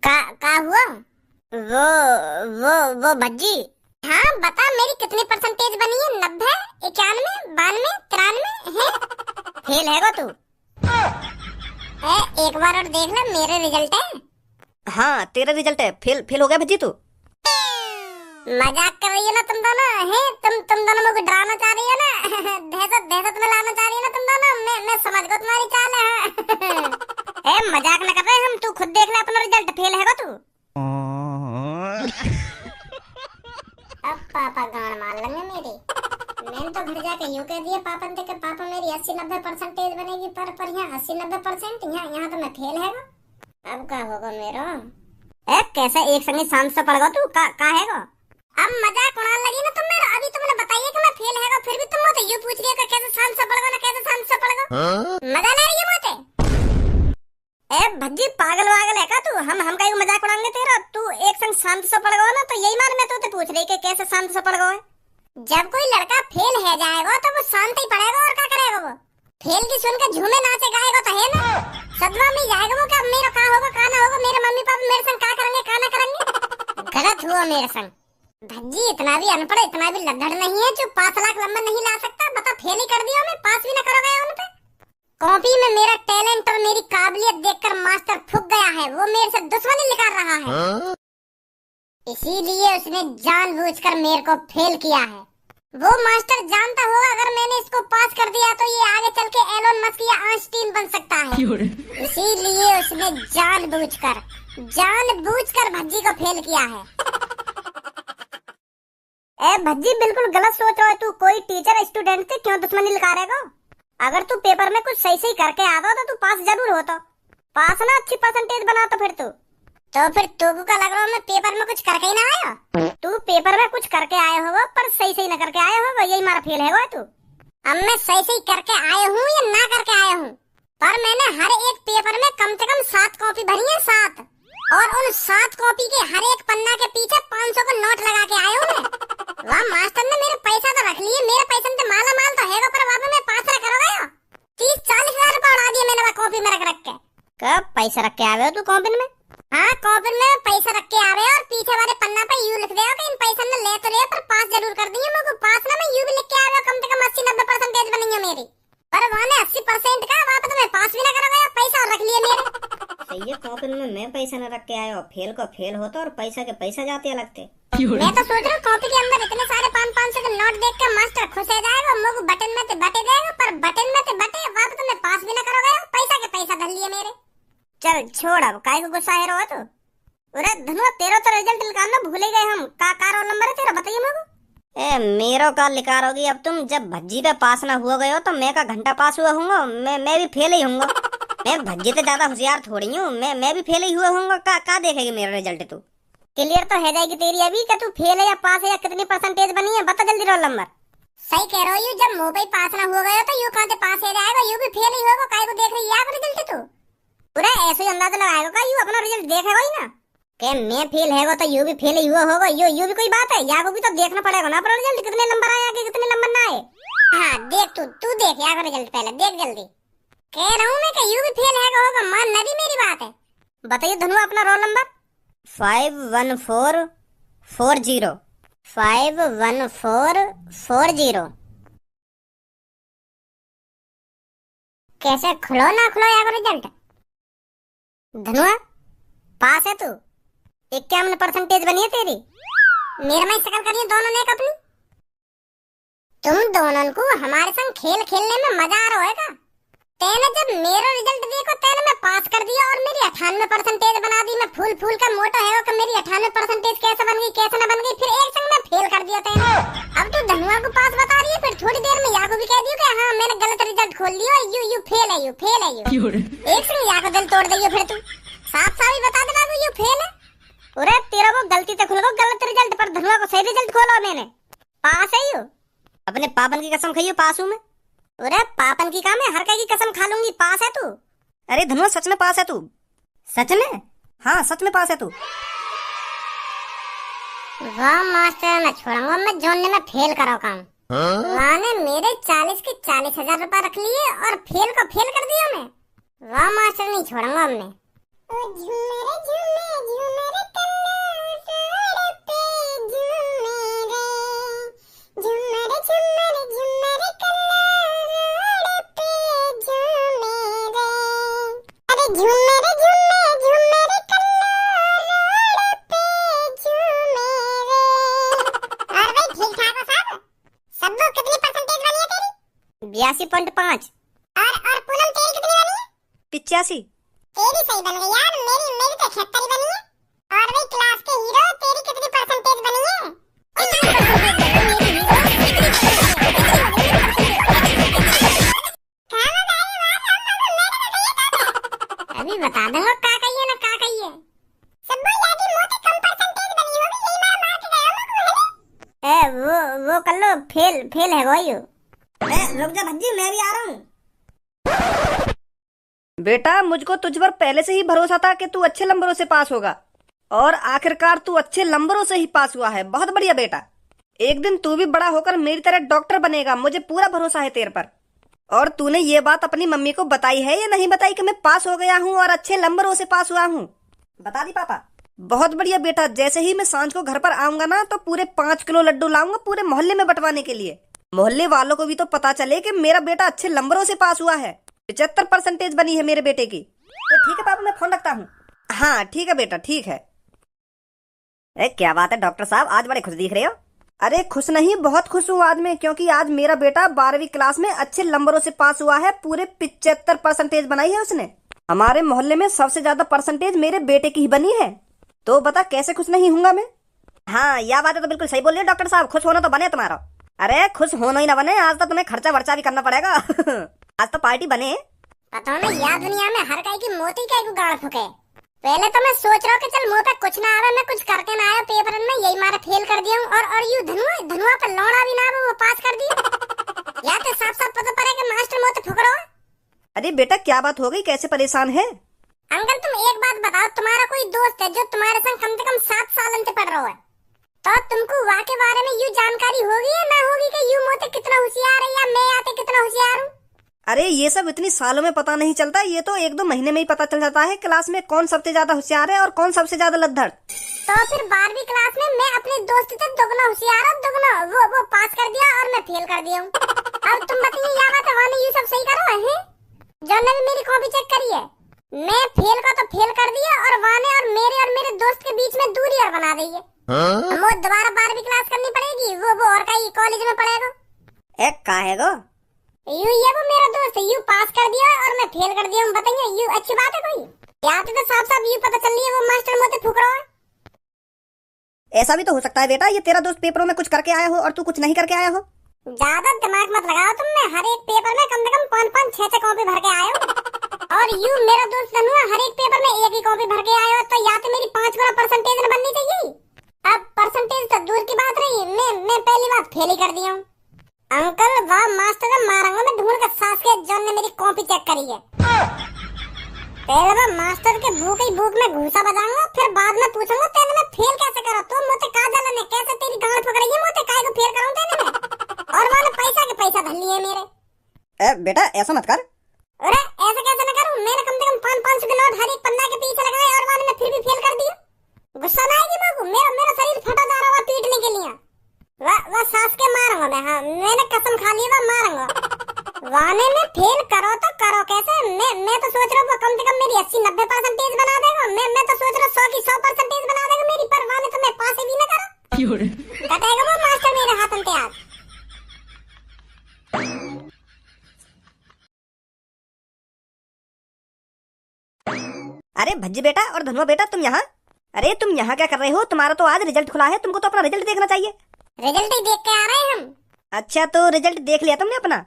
का हुआ? वो वो भज्जी। हाँ बता, मेरी कितनी परसेंटेज बनी है? 90, 91, 92, 93 है? फेल है तू? एक बार और देख ले, मेरे रिजल्ट है। हाँ तेरा रिजल्ट है। फेल फेल हो गया भज्जी तू। मजाक कर रही हो ना तुम दोनों? है तुम दोनों मुझे डराना चाह रही हो ना? दहशत में लाना चाह रही हो ना तुम दोनों? मैं समझ गई तुम्हारी चाल है। मजाक न कर रहे हम, तू खुद देख ले अपना रिजल्ट। फेल है तू। अब पापा गाड़ मार लेंगे मेरी। मैंने तो घर जाके यूं कह दिया पापा ने कि पापा मेरी 80-90 परसेंटेज बनेगी, पर यहाँ 80-90%, यहाँ तो मैं फेल है। अब क्या होगा मेरा? कैसा एक संगे शांत से पड़ गया तू? का हैगा? अब मजाक उड़ाने लगी ना तुम मेरा? अभी तुमने बताइए कि मैं फेल हैगा, फिर भी तुम मुझे यूं पूछ रही हो कि कैसे शांत से पड़ गया ना, कैसे शांत से पड़ गया? मजा ले रही है मुझे? भज्जी पागल वागल है का तू? हम कहीं मजाक उड़ाएंगे तेरा? तू एक संग शांत से पड़ गया ना, तो यही मान मैं तुझसे पूछ रही कि कैसे शांत से पड़ गया? जब कोई लड़का फेल है जाएगा तो वो शांत ही पड़ेगा, और क्या करेगा वो? फेल की सुनकर झूमे नाचे गाएगा तो है ना? सदमा में जाएगा वो। क्या मेरा का होगा का ना होगा? मेरे मम्मी पापा मेरे संग का करेंगे का ना करेंगे? गलत हुआ मेरे संग। भज्जी इतना भी अनपढ़, इतना भी लद्दड़ नहीं है जो 5 लाख नंबर नहीं ला सकता। बता, फेल ही कर दिया मैं, पास भी ना करोगे उन पे? कॉपी में मेरा टैलेंट और मेरी काबिलियत देखकर मास्टर फूक गया है। वो मेरे से दुश्मनी निकाल रहा है। इसीलिए उसने जानबूझकर मेरे को फेल किया है। वो मास्टर जानता होगा अगर मैंने इसको पास कर दिया तो ये आगे चल के एलोन मस्क या आइंस्टीन बन सकता है। इसीलिए उसने जानबूझकर भज्जी को फेल किया है। भज्जी बिल्कुल गलत सोच रहा है तू। कोई टीचर स्टूडेंट से क्यों दुश्मनी लगा रहेगा? अगर तू पेपर में कुछ सही करके आता तो तू पास जरूर होता। पास ना अच्छी परसेंटेज बना तो फिर तू क्या लग रहा है मैं पेपर में कुछ करके ही ना आया? तू पेपर में कुछ करके आया होगा पर सही ना करके आया होगा, यही मारा फेल है तू। अब मैं सही करके आया हूँ या ना करके आया हूँ, पर मैंने हर एक पेपर में कम से कम 7 कॉपी भरी है, 7। और उन 7 कॉपी के हर एक पन्ना के पीछे 500 का नोट लगा के आया हूँ मैं। वहाँ मास्टर ने मेरे पैसा तो रख लिए, मेरे पैसे से माला माल तो है, पर वहाँ मैं पास ना करोगे? 30-40 हजार रुपए उड़ा दिए मैंने कॉपी में रख के। कब पैसा रख के आ गए तू कॉपी में? हाँ, कॉपी में पैसा रख के आ रहे हो और पीछे वाले पन्ना पे यू लिख दे कि इन पैसा ने ले तो ले पर पास जरूर कर दिए। मुझे पास ना मैं यू भी लिख के आ रहा हूँ, कम से कम 80-90 परसेंटेज बनी है मेरी। पर वहाँ ने 80% का, वहाँ पे तो मैं पास भी ना करोगे, पैसा रख लिए मेरे। सही है, कॉपी में मैं पैसा न रख के आया और फेल को फेल होता और पैसा के पैसा जाते अलग थे। मैं तो सोच रहा हूँ कॉपी के अंदर इतने सारे 500 के नोट देख कर मास्टर खुश हो जाएगा, मुझे बटन में से बटे देगा, पर बटन में से बटे वहाँ पे तो मैं पास भी ना करोगे, पैसा के पैसा धर लिए मेरे। चल छोड़, अब काहे को गुस्सा है रो तो? अरे धनुआ, तेरा तो रिजल्ट निकालना भूल ही गए हम। का रोल नंबर है तेरा, बताइए मुझे। मेरो का लिखारोगी अब तुम? जब भज्जी पे पास ना हुआ गए हो तो मैं का घंटा पास हुआ हूँ? मैं भी फेल ही हूँ। मैं भज्जी से ज्यादा होशियार थोड़ी हूँ। मैं भी फेल ही हुआ हूँ। का देखेगी मेरा रिजल्ट? तू क्लियर तो है जाएगी तेरी अभी कि तू फेल है या पास है, या कितनी परसेंटेज बनी है? बता जल्दी रोल नंबर। सही कह रहे हो यू, जब मुंह पे पास ना हुआ गया तो यू कहाँ से पास हो जाएगा? यू भी फेल ही होगा। काय को देख रही है रिजल्ट? तू पूरा ऐसे ही अंदाजा लगाएगा यू अपना रिजल्ट देखेगा ही ना कि मैं फेल है तो यू भी फेल ही हुआ होगा। यू भी कोई बात है? या को भी तो देखना पड़ेगा ना अपना रिजल्ट, कितने नंबर आए आगे कितने नंबर ना आए। हाँ देख, तू देख या रिजल्ट पहले देख जल्दी। कह रहा हूँ मैं कि यू भी फेल है होगा, मान ना भी मेरी बात है। बताइए धनु अपना रोल नंबर। 51440। 51440। कैसे खुलो ना खुलो या रिजल्ट? धनुआ पास है तू? 51 परसेंटेज बनी है तेरी। मेरे में शकल करिए दोनों ने अपनी। तुम दोनों को हमारे संग खेल खेलने में मजा आ रहा है? तेने जब मेरा रिजल्ट देखो तेने मैं पास कर दिया और मेरी 98 परसेंटेज बना दी। मैं फूल का मोटा है कि मेरी 98 परसेंटेज कैसे बन गई कैसे न बन गई, फिर एक संग मैं फेल कर दिया तेने। अब तू धनुआ को पास बता रही है, फिर थोड़ी देर में याको भी कह दियो कि हाँ मैंने गलत रिजल्ट खोल दिया, यू फेल है, यू फेल है यू। एक संग याको दिल तोड़ दियो फिर तू। साफ साफ ही बता देना यू फेल है। अरे तेरा को गलती से खुल गो गलत रिजल्ट, पर धनुआ को सही रिजल्ट खोला मैंने। पास है यू? अपने पापन की कसम खाइयो पास हूँ मैं। अरे पापन की काम है, हर की कसम खा लूंगी। पास है तू? अरे धनुआ सच में पास है तू? सच में? हाँ सच में पास है तू। वाह मास्टर, मैं छोड़ूंगा मैं जोड़ने में फेल करो काम। वहाँ ने मेरे 40 के 40 हजार रुपए रख लिए और फेल को फेल कर दिया मैं। वाह मास्टर, नहीं छोड़ूंगा अब मैं। ओ झूमर झूमे झूमर कल्लो रोड पे झूमे रे, झूमर झूमर झूमर कल्लो रोड पे झूमे रे। अरे झूमर झूमे झूमर कल्लो रोड पे झूमे रे। और भाई ठीक ठाक हो सब? सबको कितनी परसेंटेज बनी है तेरी? 82.5। और पूनम तेरी कितनी बनी है? 85। तेरी सही बन गई यार, मेरी तो 76 ही बनी है। और भाई क्लास के हीरो तेरी कितनी परसेंटेज बनी है? अभी बता दूंगा का कहिए ना का कहिए। सब बोल यार कि मोटी कम परसेंटेज बनी होगी, यही मार के गया लोग है। वो कर लो, फेल है वो यू। रुक जा भज्जी, मैं भी आ रहा हूँ। बेटा मुझको तुझ पर पहले से ही भरोसा था कि तू अच्छे नंबरों से पास होगा, और आखिरकार तू अच्छे नंबरों से ही पास हुआ है। बहुत बढ़िया बेटा, एक दिन तू भी बड़ा होकर मेरी तरह डॉक्टर बनेगा, मुझे पूरा भरोसा है तेरे पर। और तूने ये बात अपनी मम्मी को बताई है या नहीं बताई कि मैं पास हो गया हूँ और अच्छे नंबरों से पास हुआ हूँ? बता दी पापा। बहुत बढ़िया बेटा, जैसे ही मैं सांझ को घर पर आऊंगा ना तो पूरे 5 किलो लड्डू लाऊंगा पूरे मोहल्ले में बंटवाने के लिए। मोहल्ले वालों को भी तो पता चले कि मेरा बेटा अच्छे नंबरों से पास हुआ है। 75% बनी है मेरे बेटे की। तो ठीक है पापा, मैं फोन रखता हूँ। हाँ ठीक है बेटा, ठीक है। क्या बात है डॉक्टर साहब, आज बड़े खुश दिख रहे हो। अरे खुश नहीं, बहुत खुश हूँ आज मैं, क्योंकि आज मेरा बेटा 12वीं क्लास में अच्छे नंबरों से पास हुआ है। पूरे 75% बनाई है उसने। हमारे मोहल्ले में सबसे ज्यादा परसेंटेज मेरे बेटे की ही बनी है। तो बता कैसे खुश नहीं हूँगा मैं। हाँ यह बात है तो बिल्कुल सही बोल रहे हो डॉक्टर साहब, खुश होना तो बने तुम्हारा। अरे खुश होना ही ना बने, आज तो तुम्हें खर्चा वर्चा भी करना पड़ेगा। आज तो पार्टी बने। पता नहीं यार, दुनिया में हर काई की मोती काई को गाड़ फुके। पहले तो मैं सोच रहा हूँ कि चल मुंह पे कुछ ना आवे, मैं कुछ करके ना आया पेपर में, यही मारा फेल कर दिया हूँ। और यू धनुआ पे लौड़ा भी ना वो पास कर दिया। या तो साफ साफ पता पड़े कि मास्टर मुंह पे फुक रहा है। अरे बेटा क्या बात हो गई, कैसे परेशान है? अंकल तुम एक बात बताओ, तुम्हारा कोई दोस्त है जो तुम्हारे संग कम से कम 7 साल से पढ़ रहा है, तो तुमको वहाँ के बारे में यूँ जानकारी होगी या ना होगी कि यूँ मोते कितना होशियार है या मैं आते कितना होशियार हूँ? अरे ये सब इतनी सालों में पता नहीं चलता, ये तो 1-2 महीने में ही पता चल जाता है क्लास में कौन सबसे ज्यादा होशियार है और कौन सबसे ज्यादा लद्दड़। तो फिर 12वीं क्लास में मैं अपने दोस्त से दुगना होशियार और दुगना वो पास कर दिया और मैं फेल कर दिया हूँ। अब तुम बताइए या बात है ये सब सही करो है? जॉन ने भी मेरी कॉपी चेक करी है, मैं फेल का तो फेल कर दिया और वाने और मेरे दोस्त के बीच में दूरी और बना दी है। वो दोबारा 12वीं क्लास करनी पड़ेगी, वो और का कॉलेज में पढ़ेगा। एक काहेगो ये वो मेरा दोस्त है, यू पास कर दिया और मैं फेल कर दिया हूँ। बताइए यू अच्छी बात है कोई? या तो साफ साफ यू पता चल रही है वो मास्टर मुझे फूक रहा है। ऐसा भी तो हो सकता है बेटा, ये तेरा दोस्त पेपरों में कुछ करके आया हो और तू कुछ नहीं करके आया हो। ज्यादा दिमाग मत लगाओ तुम, मैं हर एक पेपर में कम से कम 5-5, 6-6 कॉपी भर के आया हूँ। और यू मेरा दोस्त धनुआ हर एक पेपर में एक ही कॉपी भर के आया हो, तो या तो मेरी 5 गुना परसेंटेज बननी चाहिए। अब परसेंटेज तो दूर की बात रही, मैं पहली बार फेल ही कर दिया हूँ। अंकल वाह मास्टर ने मारूंगा मैं ढूंढ कर सास के। जॉन ने मेरी कॉपी चेक करी है। पहले मैं मास्टर के भूख में घूसा बजाऊंगा, फिर बाद में पूछूंगा तेने मैं फेल कैसे करा, तो मुझे का जलन है कैसे तेरी गांड पकड़ रही है, मुझे काय को फेल कराऊं तेने मैं? और मैंने पैसा के पैसा धर लिए मेरे। बेटा ऐसा मत कर। अरे ऐसा कैसे न करूं, मैंने कम से कम 500 के नोट हर एक पन्ना के पीछे लगाए और मैंने फिर भी फेल कर दिया। गुस्सा ना आएगी मेरे को? मेरा शरीर फटा जा रहा है पीटने के लिए। वह सास के मारूंगा मैं, हाँ मैंने कसम खा ली, वह मारूंगा। वाने में फेल करो तो करो कैसे? मैं तो सोच रहा हूँ कम से कम मेरी 80-90% बना देगा। मैं तो सोच रहा हूँ 100 की 100% बना देगा मेरी, पर वाने तो मैं पास भी न करो। कटेगा वो मास्टर मेरे हाथ में आज। अरे भज्जी बेटा और धनुआ बेटा तुम यहाँ? अरे तुम यहाँ क्या कर रहे हो? तुम्हारा तो आज रिजल्ट खुला है, तुमको तो अपना रिजल्ट देखना चाहिए। रिजल्ट ही देख के आ रहे हैं हम। अच्छा तो रिजल्ट देख लिया तुमने अपना?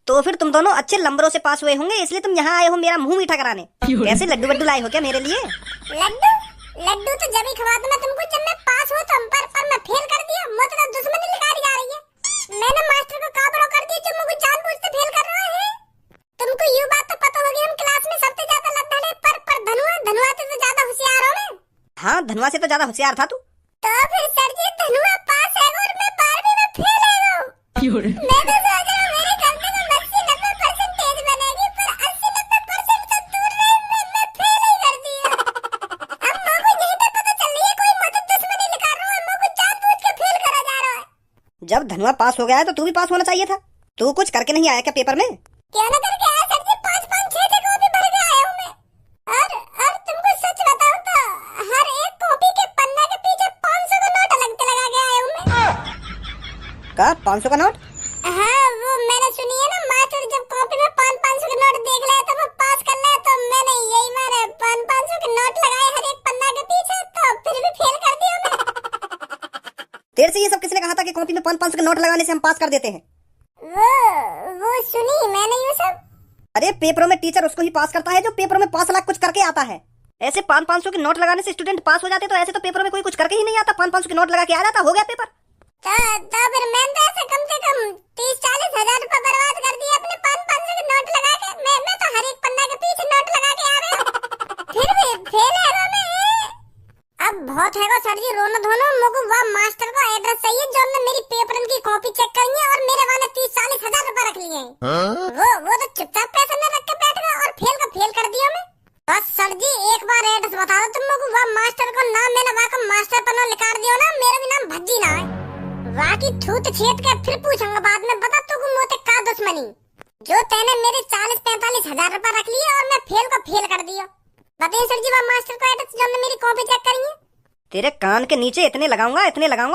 तो फिर तुम दोनों अच्छे नंबरों से पास हुए होंगे, इसलिए तुम यहाँ आए हो मेरा मुंह मीठा कराने। कैसे लड्डू वड्डू लाए हो क्या मेरे लिए? लड्डू तो जब ही खवा दूं मैं तुमको जब मैं पास हो, तुम पर मैं फेल कर दिया। मुझे तो दुश्मनी निकाली जा रही है। मैंने मास्टर को काबरो कर दिया जो मुझे जानबूझ फेल कर रहा है। तुमको ये बात तो पता होगी हम क्लास में सबसे ज्यादा लद्दड़ है, पर धनुआ से तो ज्यादा होशियार हो मैं। हाँ धनुआ से तो ज्यादा होशियार था तू। तो फिर सर जी धनुआ पास है और मैं 12वीं में फेल है। मैं तो सोच रहा हूं मेरी कम से कम 80-90% बनेगी, पर 80-90% से दूर रहे मैं फेल ही कर दिया। जब धनुआ पास हो गया है तो तू भी पास होना चाहिए था। तू कुछ करके नहीं आया क्या पेपर में? क्या ना करके आया सर जी, 5-5 6 कॉपी भर के आया हूँ मैं। और तुमको सच बताऊं तो हर एक कॉपी के पन्ना के पीछे 500 का नोट अलग लगा के आया हूँ मैं। का 500 का नोट? हाँ, वो मैंने सुनी है ना, मास्टर जब कॉपी में 500 के नोट देख ले तो वो पास कर ले, तो मैंने यही मारे 500 के नोट लगाए हर एक पन्ना के पीछे, तो फिर भी फेल कर दिया मैं। तेरे से ये सब किसने कहा था कि कॉपी में 500 के नोट लगाने से हम पास कर देते हैं? वो सुनी मैंने ये सब। अरे पेपरों में टीचर उसको ही पास करता है जो पेपरों में 5 लाख कुछ करके आता है। ऐसे 500 के नोट लगाने से स्टूडेंट पास हो जाते, तो ऐसे तो पेपरों में कोई कुछ करके ही नहीं आता। 500 के नोट लगा के आ जाता, हो गया पेपर। तो फिर मैंने तो ऐसे कम से कम 30-40 हजार रुपए बर्बाद कर दिए अपने 500 के नोट लगा के। मैं तो हर एक पन्ना के पीछे नोट लगा के आ रहा हूँ, फिर भी फेल है मैं। अब बहुत है सर जी, रोना धोना मुझको वह मास्टर का एड्रेस चाहिए जो ने मेरी पेपर की कॉपी चेक करी है और मेरे वाले 30-40 हजार रुपए रख लिए हैं। वो तो चुपचाप पैसा न रख के बैठ गया और फेल कर दिया मैं। बस सर जी एक बार एड्रेस बता दो तुम लोग, वह मास्टर को नाम मैंने वहाँ का मास्टर पन्ना लिखा दियो ना, मेरा भी नाम भज्जी ना है। वहाँ की थूत छेद के फिर पूछूंगा बाद में, बता तू मोते का दुश्मनी जो तेने मेरे 40-45 हजार रुपए रख लिए और मैं फेल कर दिया। बताइए सर जी वह मास्टर को एड्रेस जो ने मेरी कॉपी चेक करी है। तेरे कान के नीचे इतने लगाऊंगा,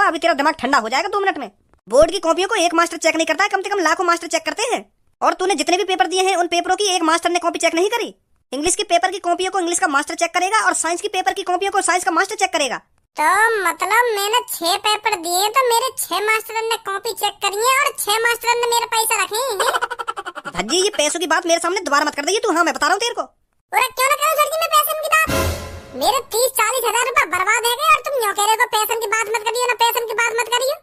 अभी तेरा दिमाग ठंडा हो जाएगा 2 मिनट में। बोर्ड की कॉपियों को एक मास्टर चेक नहीं करता है, कम से कम लाखों मास्टर चेक करते हैं। और तूने जितने भी पेपर दिए हैं उन पेपरों की एक मास्टर ने कॉपी चेक नहीं करी। इंग्लिश की पेपर की कॉपियों को इंग्लिश का मास्टर चेक करेगा और साइंस की पेपर की कॉपियों को साइंस का मास्टर चेक करेगा। तो मतलब मैंने 6 पेपर दिए तो मेरे 6 मास्टरों ने कॉपी चेक करी है और 6 मास्टरों ने मेरे पैसा रखे हैं। भज्जी ये पैसों की बात मेरे सामने दोबारा मत कर दे तू। हाँ मैं बता रहा हूँ तेरे को। और क्यों ना करूं सर जी मैं पैसे की बात? मेरे 30-40 हजार रुपए बर्बाद है गए और तुम यूं कह रहे हो पैसे की बात मत करियो ना, पैसे की बात मत करियो।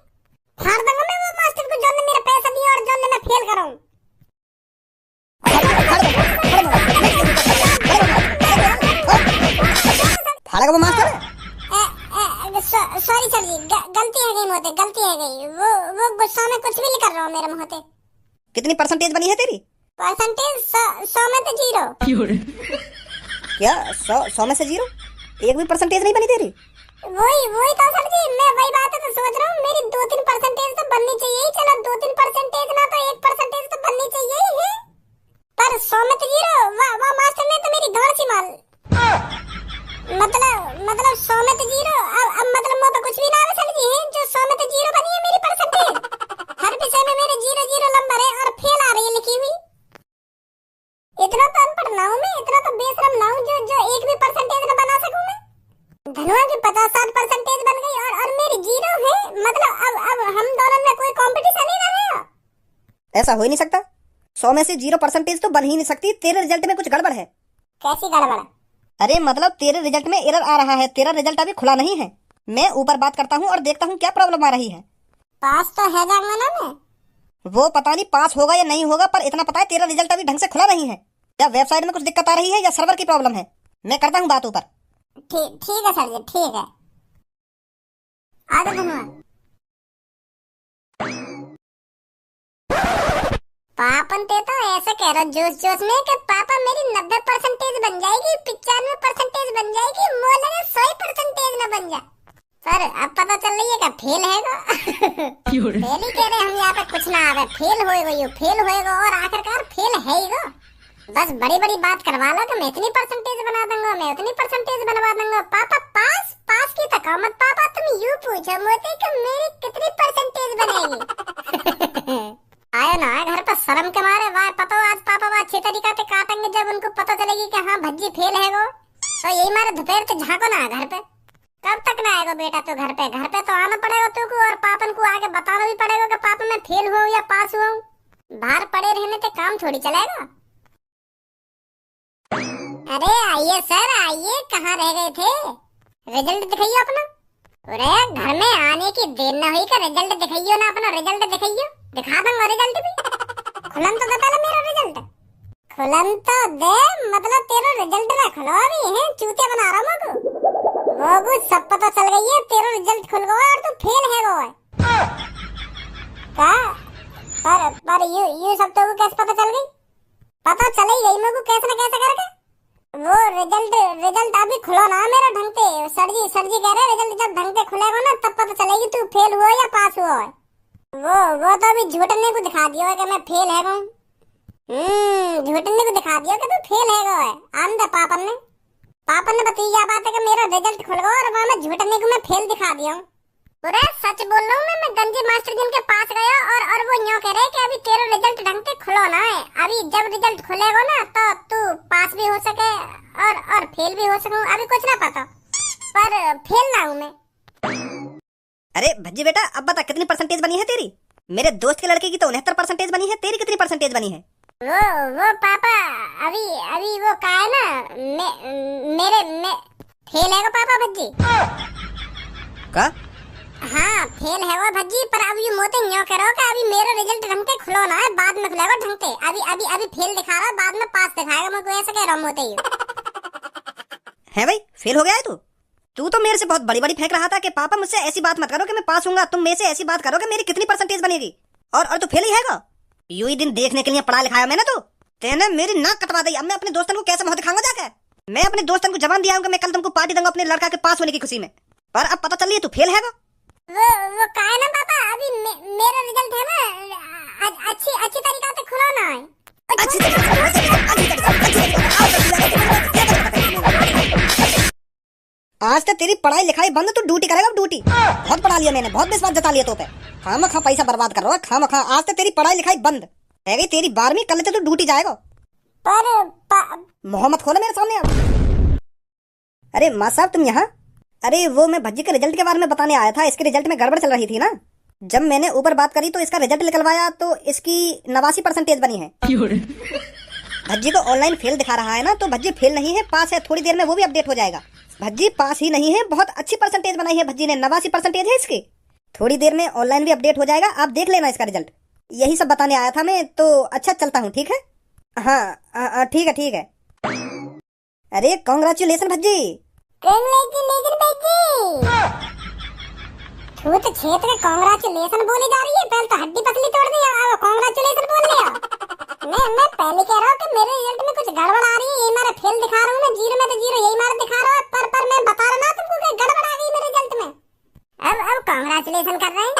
फाड़ दूंगा मैं वो मास्टर को जो ने मेरे पैसा दिए और जो ने मैं फेल कराऊं। फाड़ेगा वो मास्टर? सॉरी सर जी, गलती है गई। वो गुस्सा में कुछ भी नहीं कर रहा हूँ मेरे मुंह पे। कितनी परसेंटेज बनी है तेरी? परसेंटेज 100 में तो 0। क्या 100 में से 0? एक भी परसेंटेज नहीं बनी तेरी? वही तो सर जी, मैं वही बात तो सोच रहा हूँ, मेरी 2-3 परसेंटेज तो बननी चाहिए। चलो 2-3 परसेंटेज ना तो 1 परसेंटेज तो बननी चाहिए ही। पर 100 में तो 0। वाह मास्टर ने तो मेरी गाड़ सी मार। मतलब 100 में तो 0। अब मतलब मुझे कुछ भी ना आवे सर जी, जो 100 में तो 0 बनी है मेरी परसेंटेज। हर विषय में मेरे 0 नंबर है और फेल आ रही है लिखी हुई। इतना तो अनपढ़ ना हूँ मैं, इतना तो बेशरम ना हूँ जो एक भी परसेंटेज न बना सकूं मैं। धनुआ की 50-60 परसेंटेज बन गई और मेरी 0 है। मतलब अब हम दोनों में कोई कंपटीशन ही ना रहा। ऐसा हो ही नहीं सकता। 100 में से 0 परसेंटेज तो बन ही नहीं सकती। तेरे रिजल्ट में कुछ गड़बड़ है। कैसी गड़बड़? अरे मतलब तेरे रिजल्ट में एरर आ रहा है। तेरा रिजल्ट अभी खुला नहीं है। मैं ऊपर बात करता हूँ और देखता हूँ क्या प्रॉब्लम आ रही है। पास तो है जाऊंगा ना मैं। वो पता नहीं पास होगा या नहीं होगा, पर इतना पता है तेरा रिजल्ट अभी ढंग से खुला नहीं है। या वेबसाइट में कुछ दिक्कत आ रही है या सर्वर की प्रॉब्लम है। मैं करता हूँ बात ऊपर। ठीक है सर जी, ठीक है। आगे धनुआ। पापन ते तो ऐसे कह रहा जोश में कि पापा मेरी 90 परसेंटेज बन जाएगी, 95 परसेंटेज बन जाएगी, मुझे लगा 100 परसेंटेज न बन जाए। पर अब पता चल रही है कि फेल है। फेल ही कह रहे हम यहाँ पे, कुछ ना आवे। फेल होएगा और आखिरकार फेल है ही गो। बस बड़ी बात करवा लो कि मैं इतनी परसेंटेज बना दूंगा, मैं उतनी परसेंटेज बनवा दूंगा। पापा पास की तकामत। पापा तुम यूं पूछो मुझे कि मेरी कितनी परसेंटेज बनेगी। आयो ना घर पर शर्म के मारे। वाह पता आज पापा अच्छे तरीका से काटेंगे जब उनको पता चलेगी कि हाँ भज्जी फेल है वो। तो यही मारे दोपहर से झाँको ना घर पे। कब तक ना आएगा बेटा तो घर पे तो आना पड़ेगा तुमको और पापन को आके बताना भी पड़ेगा कि पापा मैं फेल हुआ या पास हुआ। बाहर पड़े रहने से काम थोड़ी चलेगा। अरे आइए सर आइए, कहाँ रह गए थे? रिजल्ट दिखाइए अपना। अरे घर में आने की देर न हुई का रिजल्ट दिखाइयो ना अपना। रिजल्ट दिखाइयो, दिखा दूंगा रिजल्ट भी। खुलन तो बता मेरा रिजल्ट। खुलन तो दे, मतलब तेरा रिजल्ट ना खुला भी है, चूतिया बना रहा हूँ वो कुछ सब पता चल गई है। तेरा रिजल्ट खुल गया और तू फेल है वो का। पर यू सब तो कैसे पता चल गई? पता चल ही गई मेरे को कैसे न कैसे करके। वो रिजल्ट अभी खुला ना मेरा ढंग से। सर जी कह रहे रिजल्ट जब ढंग से खुलेगा ना तब पता चलेगी तू फेल हुआ या पास हुआ है। वो तो अभी झूठने को दिखा दिया है कि मैं फेल है गो। झूठने को दिखा दिया कि तू फेल है गो है। आंदा पापन ने बताई बात है कि मेरा रिजल्ट खुल गया और वहाँ मैं झूठने को मैं फेल दिखा दिया हूँ। पूरा सच बोल रहा हूँ मैं गंजे मास्टर जी के पास गया और वो यूँ कह रहे कि अभी तेरा रिजल्ट ढंग से खुलो ना है। अभी जब रिजल्ट खुलेगा ना तो तू पास भी हो सके और फेल भी हो सकूं। अभी कुछ ना पता पर फेल ना हूँ मैं। अरे भज्जी बेटा अब बता कितनी परसेंटेज बनी है तेरी? मेरे दोस्त के लड़के की तो 69% बनी है, तेरी कितनी परसेंटेज बनी है? वो पापा अभी वो का है ना मेरे फेल है वो पापा भज्जी का? हाँ फेल है वो भज्जी पर अभी मोते न्यो करो कि अभी मेरा रिजल्ट ढंग से खुलो ना है, बाद में खुलेगा ढंग से। अभी फेल दिखा रहा है, बाद में पास दिखाएगा। मैं कोई ऐसा कह रहा हूँ मोते ही है भाई फेल हो गया है तू तो मेरे से बहुत बड़ी बड़ी फेंक रहा था कि पापा मुझसे ऐसी बात मत करो कि मैं पास होऊंगा, तुम मेरे से ऐसी बात करो कि मेरी कितनी परसेंटेज बनेगी और तू फेल ही हैगा। यूं ही दिन देखने के लिए पढ़ा लिखाया मैंने तो तेने मेरी नाक कटवा दी। अब मैं अपने दोस्तों को कैसे मुंह दिखाऊंगा जाकर? मैं अपने दोस्तों को जवान दिया हूं कि मैं कल तुमको पार्टी दूंगा अपने लड़का के पास होने की खुशी में, पर अब पता चल रही है तू फेल हैगा। वो का है ना पापा अभी मेरा रिजल्ट है ना अच्छी तरीका से खुलो ना है। आज तक तेरी पढ़ाई लिखाई बंद, तू ड्यूटी करेगा। ड्यूटी बहुत पढ़ा लिया मैंने, बहुत विश्वास जता लिया तो पे खामखा पैसा बर्बाद कर रहा है खामखा। आज तक तेरी पढ़ाई लिखाई बंद है गई, तेरी 12वीं कल से तू ड्यूटी जाएगा। पर मोहम्मद खोला मेरे सामने अब। अरे माँ साहब तुम यहाँ? अरे वो मैं भज्जी के रिजल्ट के बारे में बताने आया था। इसके रिजल्ट में गड़बड़ चल रही थी ना, जब मैंने ऊपर बात करी तो इसका रिजल्ट निकलवाया तो इसकी 89% बनी है। भज्जी को ऑनलाइन फेल दिखा रहा है ना, तो भज्जी फेल नहीं है, पास है। थोड़ी देर में वो भी अपडेट हो जाएगा। भज्जी पास ही नहीं है, बहुत अच्छी परसेंटेज बनाई है भज्जी ने, 89% है इसकी। थोड़ी देर में ऑनलाइन भी अपडेट हो जाएगा, आप देख लेना इसका रिजल्ट। यही सब बताने आया था मैं तो। अच्छा चलता हूँ, ठीक है? हाँ ठीक है। अरे कांग्रेचुलेशन भज्जी। तू तो क्षेत्र में कांग्रेचुलेशन बोली जा रही है, पहले तो हड्डी पतली तोड़ दी अब कांग्रेचुलेशन बोल लिया। मैं पहले कह रहा हूँ कि मेरे रिजल्ट में कुछ गड़बड़ आ रही है, ये मेरा फेल दिखा रहा हूँ मैं, जीरो में तो जीरो यही मारा दिखा रहा है, पर मैं बता रहा ना तुमको कि गड़बड़ आ गई मेरे रिजल्ट में। अब कांग्रेचुलेशन कर रहे हैं।